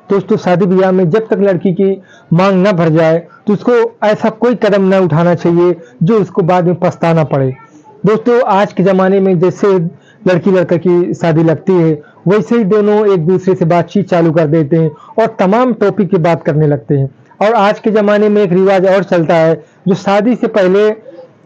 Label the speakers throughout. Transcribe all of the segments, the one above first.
Speaker 1: दोस्तों शादी ब्याह में जब तक लड़की की मांग न भर जाए तो उसको ऐसा कोई कदम न उठाना चाहिए जो उसको बाद में पछताना पड़े। दोस्तों आज के ज़माने में जैसे लड़की लड़का की शादी लगती है वैसे ही दोनों एक दूसरे से बातचीत चालू कर देते हैं और तमाम टॉपिक की बात करने लगते हैं। और आज के ज़माने में एक रिवाज और चलता है जो शादी से पहले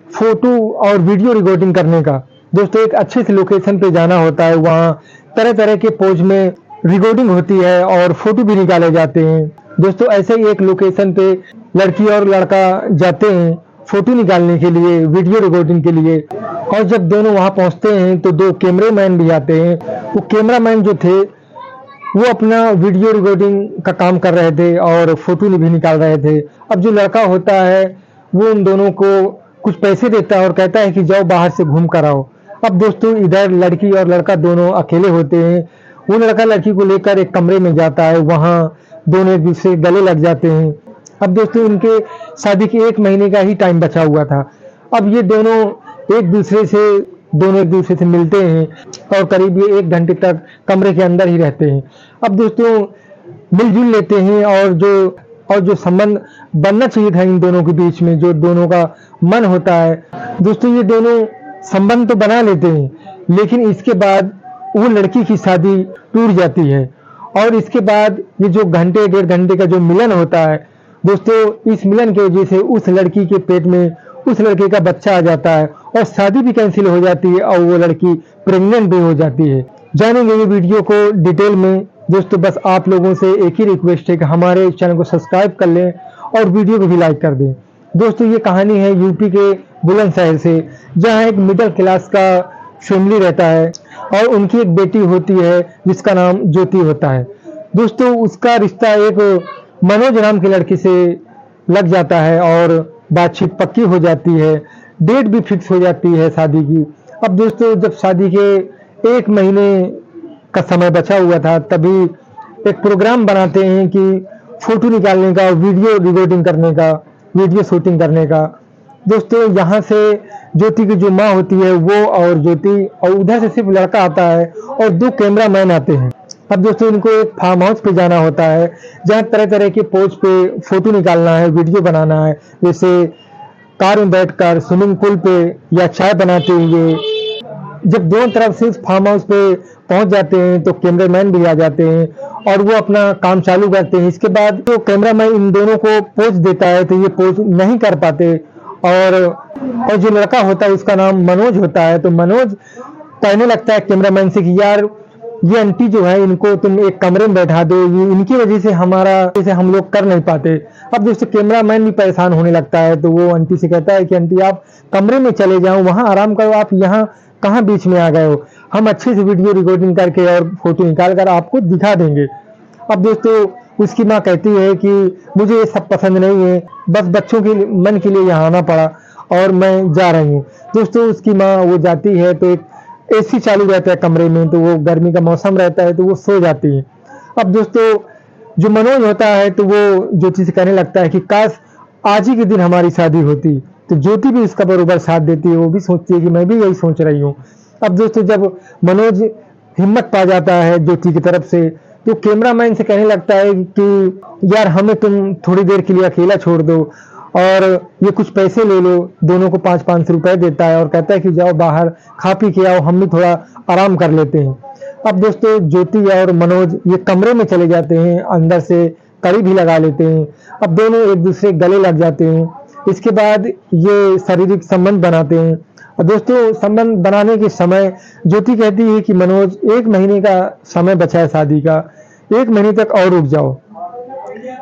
Speaker 1: फोटो और वीडियो रिकॉर्डिंग करने का। दोस्तों एक अच्छे से लोकेशन पे जाना होता है, वहाँ तरह तरह के पोज में रिकॉर्डिंग होती है और फोटो भी निकाले जाते हैं। दोस्तों ऐसे ही एक लोकेशन पे लड़की और लड़का जाते हैं फोटो निकालने के लिए, वीडियो रिकॉर्डिंग के लिए। और जब दोनों वहां पहुंचते हैं तो दो कैमरामैन भी आते हैं। वो कैमरामैन जो थे वो अपना वीडियो रिकॉर्डिंग का काम कर रहे थे और फोटो भी निकाल रहे थे। अब जो लड़का होता है वो उन दोनों को कुछ पैसे देता है और कहता है कि जाओ बाहर से घूम कर आओ। अब दोस्तों इधर लड़की और लड़का दोनों अकेले होते हैं। वो लड़का लड़की को लेकर एक कमरे में जाता है, वहां दोनों एक दूसरे गले लग जाते हैं। अब दोस्तों इनके शादी के 1 महीने का ही टाइम बचा हुआ था। अब ये दोनों एक दूसरे से मिलते हैं और करीब ये 1 घंटे तक कमरे के अंदर ही रहते हैं। अब दोस्तों मिलजुल लेते हैं और जो संबंध बनना चाहिए था इन दोनों के बीच में, जो दोनों का मन होता है, दोस्तों ये दोनों संबंध तो बना लेते हैं, लेकिन इसके बाद वो लड़की की शादी टूट जाती है। और इसके बाद ये जो घंटे 1.5 घंटे का जो मिलन होता है दोस्तों, इस मिलन की वजह से उस लड़की के पेट में उस लड़के का बच्चा आ जाता है और शादी भी कैंसिल हो जाती है और वो लड़की प्रेग्नेंट भी हो जाती है। जानेंगे ये वीडियो को डिटेल में। दोस्तों बस आप लोगों से एक ही रिक्वेस्ट है कि हमारे चैनल को सब्सक्राइब कर लें और वीडियो को भी लाइक कर दें। दोस्तों ये कहानी है यूपी के बुलंदशहर से, जहाँ एक मिडिल क्लास का फैमिली रहता है और उनकी एक बेटी होती है जिसका नाम ज्योति होता है। दोस्तों उसका रिश्ता एक मनोज नाम के लड़की से लग जाता है और बातचीत पक्की हो जाती है, डेट भी फिक्स हो जाती है शादी की। अब दोस्तों जब शादी के 1 महीने का समय बचा हुआ था तभी एक प्रोग्राम बनाते हैं कि फोटो निकालने का, वीडियो रिकॉर्डिंग करने का, वीडियो शूटिंग करने का। दोस्तों यहाँ से ज्योति की जो माँ होती है वो और ज्योति, और उधर से सिर्फ लड़का आता है और 2 कैमरामैन आते हैं। अब दोस्तों इनको एक फार्म हाउस पे जाना होता है जहाँ तरह तरह के पोज पे फोटो निकालना है, वीडियो बनाना है, जैसे कार में बैठकर, स्विमिंग पूल पे या चाय बनाते हुए। जब दोनों तरफ से फार्म हाउस पे पहुंच जाते हैं तो कैमरामैन भी आ जाते हैं और वो अपना काम चालू करते हैं। इसके बाद तो कैमरामैन इन दोनों को पोज देता है तो ये पोज नहीं कर पाते और जो लड़का होता है उसका नाम मनोज होता है। तो मनोज कहने लगता है कैमरामैन से कि यार ये आंटी जो है इनको तुम एक कमरे में बैठा दो, ये इनकी वजह से हम लोग कर नहीं पाते। अब दोस्तों कैमरामैन भी परेशान होने लगता है तो वो आंटी से कहता है कि आंटी आप कमरे में चले जाओ, वहां आराम करो, आप यहाँ कहाँ बीच में आ गए हो, हम अच्छे से वीडियो रिकॉर्डिंग करके और फोटो निकाल कर आपको दिखा देंगे। अब दोस्तों उसकी माँ कहती है कि मुझे ये सब पसंद नहीं है, बस बच्चों के मन के लिए यहाँ आना पड़ा और मैं जा रही हूँ। दोस्तों उसकी माँ वो जाती है तो एक एसी चालू रहता है कमरे में, तो वो गर्मी का मौसम रहता है तो वो सो जाती है। अब दोस्तों जो मनोज होता है तो वो ज्योति से कहने लगता है कि काश आज ही के दिन हमारी शादी होती। तो ज्योति भी उसका बरोबर साथ देती है, वो भी सोचती है कि मैं भी यही सोच रही हूँ। अब दोस्तों जब मनोज हिम्मत पा जाता है ज्योति की तरफ से तो कैमरामैन से कहने लगता है कि यार हमें तुम थोड़ी देर के लिए अकेला छोड़ दो और ये कुछ पैसे ले लो। दोनों को 500-500 रुपए देता है और कहता है कि जाओ बाहर खा पी के आओ, हम भी थोड़ा आराम कर लेते हैं। अब दोस्तों ज्योति और मनोज ये कमरे में चले जाते हैं, अंदर से कड़ी भी लगा लेते हैं। अब दोनों एक दूसरे गले लग जाते हैं। इसके बाद ये शारीरिक संबंध बनाते हैं। और दोस्तों संबंध बनाने के समय ज्योति कहती है कि मनोज 1 महीने का समय बचा है शादी का, 1 महीने तक और रुक जाओ।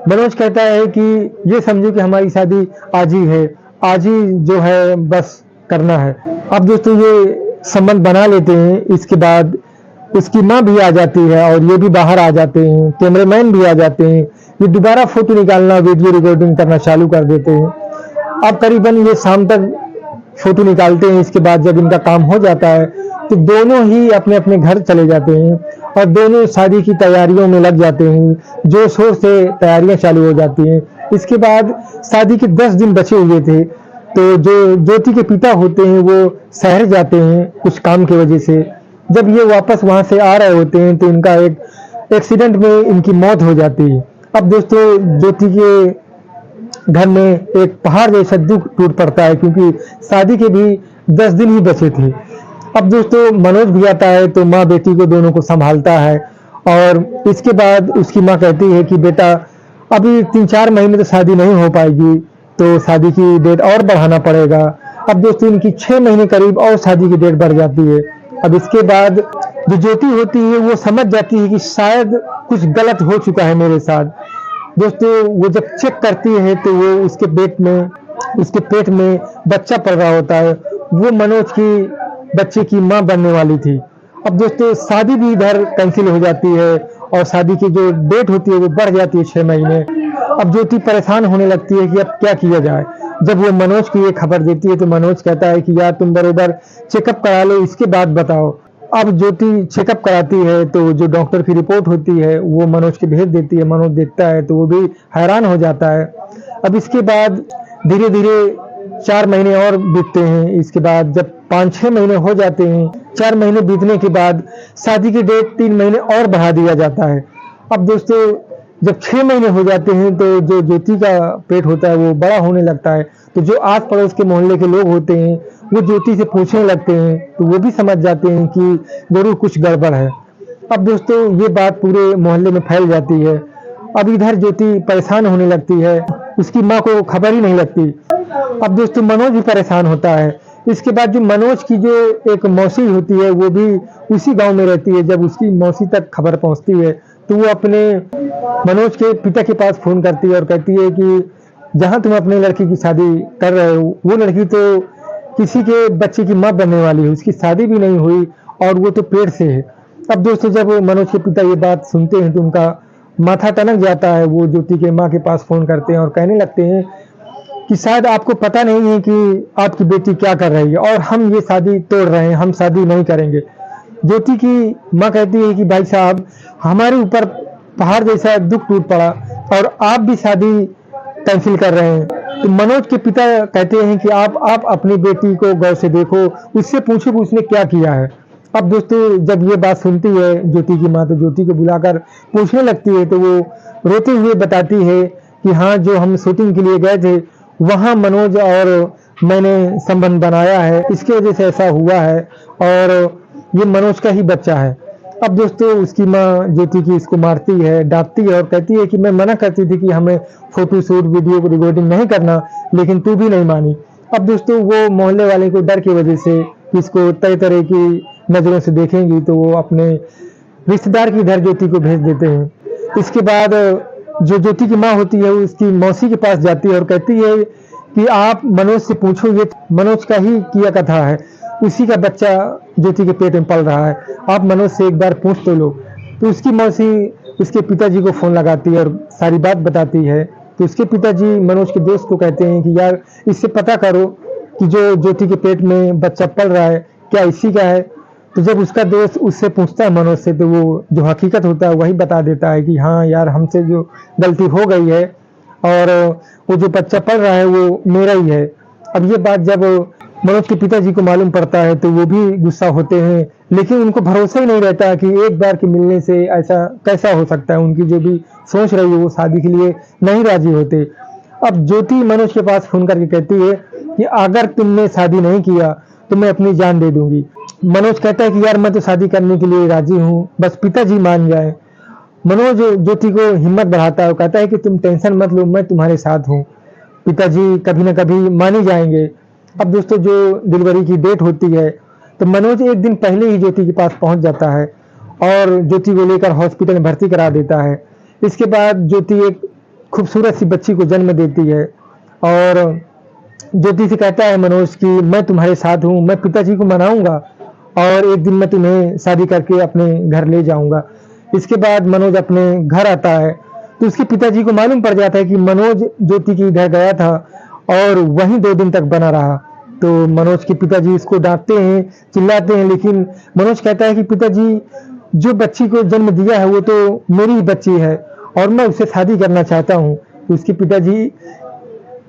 Speaker 1: मनोज कहता है कि ये समझो कि हमारी शादी आज ही है, आज ही जो है बस करना है। अब दोस्तों ये संबंध बना लेते हैं। इसके बाद उसकी माँ भी आ जाती है और ये भी बाहर आ जाते हैं, कैमरामैन भी आ जाते हैं। ये दोबारा फोटो निकालना, वीडियो रिकॉर्डिंग करना चालू कर देते हैं। अब करीबन ये शाम तक फोटो निकालते हैं। इसके बाद जब इनका काम हो जाता है तो दोनों ही अपने अपने घर चले जाते हैं और दोनों शादी की तैयारियों में लग जाते हैं। जोर शोर से तैयारियां चालू हो जाती हैं। इसके बाद शादी के 10 दिन बचे हुए थे तो जो ज्योति के पिता होते हैं वो शहर जाते हैं कुछ काम की वजह से। जब ये वापस वहां से आ रहे होते हैं तो इनका एक एक्सीडेंट में इनकी मौत हो जाती है। अब दोस्तों ज्योति के घर में एक पहाड़ जैसा दुख टूट पड़ता है, क्योंकि शादी के भी 10 दिन ही बचे थे। अब दोस्तों मनोज भी आता है तो माँ बेटी को दोनों को संभालता है, और इसके बाद उसकी माँ कहती है कि बेटा अभी 3-4 महीने तो शादी नहीं हो पाएगी, तो शादी की डेट और बढ़ाना पड़ेगा। अब दोस्तों इनकी 6 महीने करीब और शादी की डेट बढ़ जाती है। अब इसके बाद जो ज्योति होती है वो समझ जाती है कि शायद कुछ गलत हो चुका है मेरे साथ। दोस्तों वो जब चेक करती है तो वो उसके पेट में बच्चा पल रहा होता है। वो मनोज की बच्चे की माँ बनने वाली थी। अब दोस्तों शादी भी इधर कैंसिल हो जाती है, और शादी की जो डेट होती है वो बढ़ जाती है 6 महीने। अब ज्योति परेशान होने लगती है कि अब क्या किया जाए। जब वो मनोज को ये खबर देती है तो मनोज कहता है कि यार तुम बरोबर चेकअप करा लो, इसके बाद बताओ। अब ज्योति चेकअप कराती है तो जो डॉक्टर की रिपोर्ट होती है वो मनोज के भेज देती है। मनोज देखता है तो वो भी हैरान हो जाता है। अब इसके बाद धीरे धीरे 4 महीने और बीतते हैं। इसके बाद जब 5-6 महीने हो जाते हैं, 4 महीने बीतने के बाद शादी की डेट 3 महीने और बढ़ा दिया जाता है। अब दोस्तों जब 6 महीने हो जाते हैं तो जो ज्योति का पेट होता है वो बड़ा होने लगता है। तो जो आस पड़ोस के मोहल्ले के लोग होते हैं वो ज्योति से पूछने लगते हैं, तो वो भी समझ जाते हैं कि जरूर कुछ गड़बड़ है। अब दोस्तों ये बात पूरे मोहल्ले में फैल जाती है। अब इधर ज्योति परेशान होने लगती है, उसकी माँ को खबर ही नहीं लगती। अब दोस्तों मनोज भी परेशान होता है। इसके बाद जो मनोज की जो एक मौसी होती है वो भी उसी गांव में रहती है। जब उसकी मौसी तक खबर पहुंचती है तो वो अपने मनोज के पिता के पास फोन करती है और कहती है कि जहां तुम अपने लड़की की शादी कर रहे हो वो लड़की तो किसी के बच्चे की माँ बनने वाली है, उसकी शादी भी नहीं हुई और वो तो पेट से है। अब दोस्तों जब मनोज के पिता ये बात सुनते हैं तो उनका माथा टनक जाता है। वो ज्योति के माँ के पास फोन करते हैं और कहने लगते हैं कि शायद आपको पता नहीं है कि आपकी बेटी क्या कर रही है, और हम ये शादी तोड़ रहे हैं, हम शादी नहीं करेंगे। ज्योति की माँ कहती है कि भाई साहब हमारे ऊपर पहाड़ जैसा दुख टूट पड़ा और आप भी शादी कैंसिल कर रहे हैं। तो मनोज के पिता कहते हैं कि आप अपनी बेटी को गौर से देखो, उससे पूछो कि उसने क्या किया है। अब दोस्तों जब ये बात सुनती है ज्योति की माँ तो ज्योति को बुलाकर पूछने लगती है, तो वो रोते हुए बताती है कि हाँ जो हम शूटिंग के लिए गए थे वहाँ मनोज और मैंने संबंध बनाया है, इसकी वजह से ऐसा हुआ है और ये मनोज का ही बच्चा है। अब दोस्तों उसकी माँ ज्योति की इसको मारती है, डांटती है और कहती है कि मैं मना करती थी कि हमें फोटो शूट वीडियो रिकॉर्डिंग नहीं करना, लेकिन तू भी नहीं मानी। अब दोस्तों वो मोहल्ले वाले को डर की वजह से इसको तरह तरह की नजरों से देखेंगी तो वो अपने रिश्तेदार की घर ज्योति को भेज देते हैं। इसके बाद जो ज्योति की माँ होती है उसकी मौसी के पास जाती है और कहती है कि आप मनोज से पूछो, ये मनोज का ही किया कथा है, उसी का बच्चा ज्योति के पेट में पल रहा है, आप मनोज से एक बार पूछ तो लो। तो उसकी मौसी उसके पिताजी को फोन लगाती है और सारी बात बताती है। तो उसके पिताजी मनोज के दोस्त को कहते हैं कि यार इससे पता करो कि जो ज्योति के पेट में बच्चा पल रहा है क्या इसी का है। तो जब उसका दोस्त उससे पूछता है मनोज से तो वो जो हकीकत होता है वही बता देता है कि हाँ यार हमसे जो गलती हो गई है और वो जो बच्चा पल रहा है वो मेरा ही है। अब ये बात जब मनोज के पिताजी को मालूम पड़ता है तो वो भी गुस्सा होते हैं, लेकिन उनको भरोसा ही नहीं रहता कि एक बार के मिलने से ऐसा कैसा हो सकता है। उनकी जो भी सोच रही है वो शादी के लिए नहीं राजी होते। अब ज्योति मनोज के पास फोन करके कहती है कि अगर तुमने शादी नहीं किया तो मैं अपनी जान दे दूंगी। मनोज कहता है कि यार मैं तो शादी करने के लिए राजी हूँ, बस पिताजी मान जाए। मनोज ज्योति को हिम्मत बढ़ाता है और कहता है कि तुम टेंशन मत लो, मैं तुम्हारे साथ हूँ, पिताजी कभी ना कभी मान ही जाएंगे। अब दोस्तों जो डिलीवरी की डेट होती है तो मनोज एक दिन पहले ही ज्योति के पास पहुंच जाता है और ज्योति को लेकर हॉस्पिटल में भर्ती करा देता है। इसके बाद ज्योति एक खूबसूरत सी बच्ची को जन्म देती है और ज्योति से कहता है मनोज कि मैं तुम्हारे साथ हूँ, मैं पिताजी को मनाऊंगा और एक दिन मैं तुम्हें शादी करके अपने घर ले जाऊंगा। इसके बाद मनोज अपने घर आता है तो उसके पिताजी को मालूम पड़ जाता है कि मनोज ज्योति के इधर गया था और वहीं 2 दिन तक बना रहा। तो मनोज के पिताजी इसको डांटते हैं, चिल्लाते हैं, लेकिन मनोज कहता है कि पिताजी जो बच्ची को जन्म दिया है वो तो मेरी ही बच्ची है और मैं उससे शादी करना चाहता हूँ। तो उसके पिताजी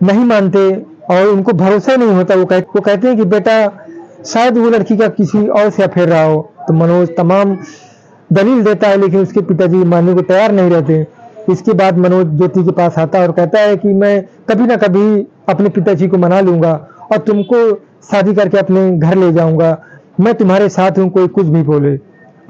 Speaker 1: नहीं मानते और उनको भरोसा नहीं होता। वो कहते हैं कि बेटा शायद वो लड़की का किसी और से अफेयर रहा हो। तो मनोज तमाम दलील देता है, लेकिन उसके पिताजी मानने को तैयार नहीं रहते। इसके बाद मनोज ज्योति के पास आता है और कहता है कि मैं कभी ना कभी अपने पिताजी को मना लूंगा और तुमको शादी करके अपने घर ले जाऊंगा, मैं तुम्हारे साथ हूँ, कोई कुछ भी बोले।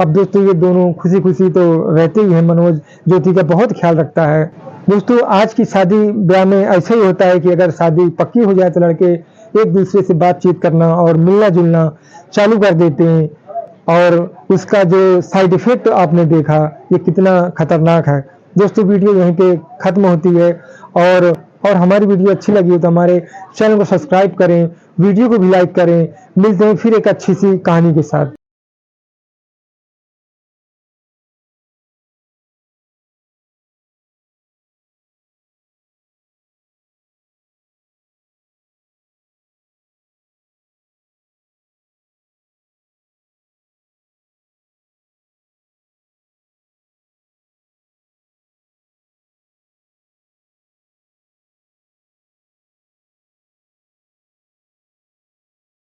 Speaker 1: अब दोस्तों ये दोनों खुशी खुशी तो रहते ही हैं, मनोज ज्योति का बहुत ख्याल रखता है। दोस्तों आज की शादी ब्याह में ऐसा ही होता है कि अगर शादी पक्की हो जाए तो लड़के एक दूसरे से बातचीत करना और मिलना जुलना चालू कर देते हैं, और उसका जो साइड इफेक्ट आपने देखा ये कितना खतरनाक है। दोस्तों वीडियो यहीं पे खत्म होती है, और हमारी वीडियो अच्छी लगी हो तो हमारे चैनल को सब्सक्राइब करें, वीडियो को भी लाइक करें। मिलते हैं फिर एक अच्छी सी कहानी के साथ।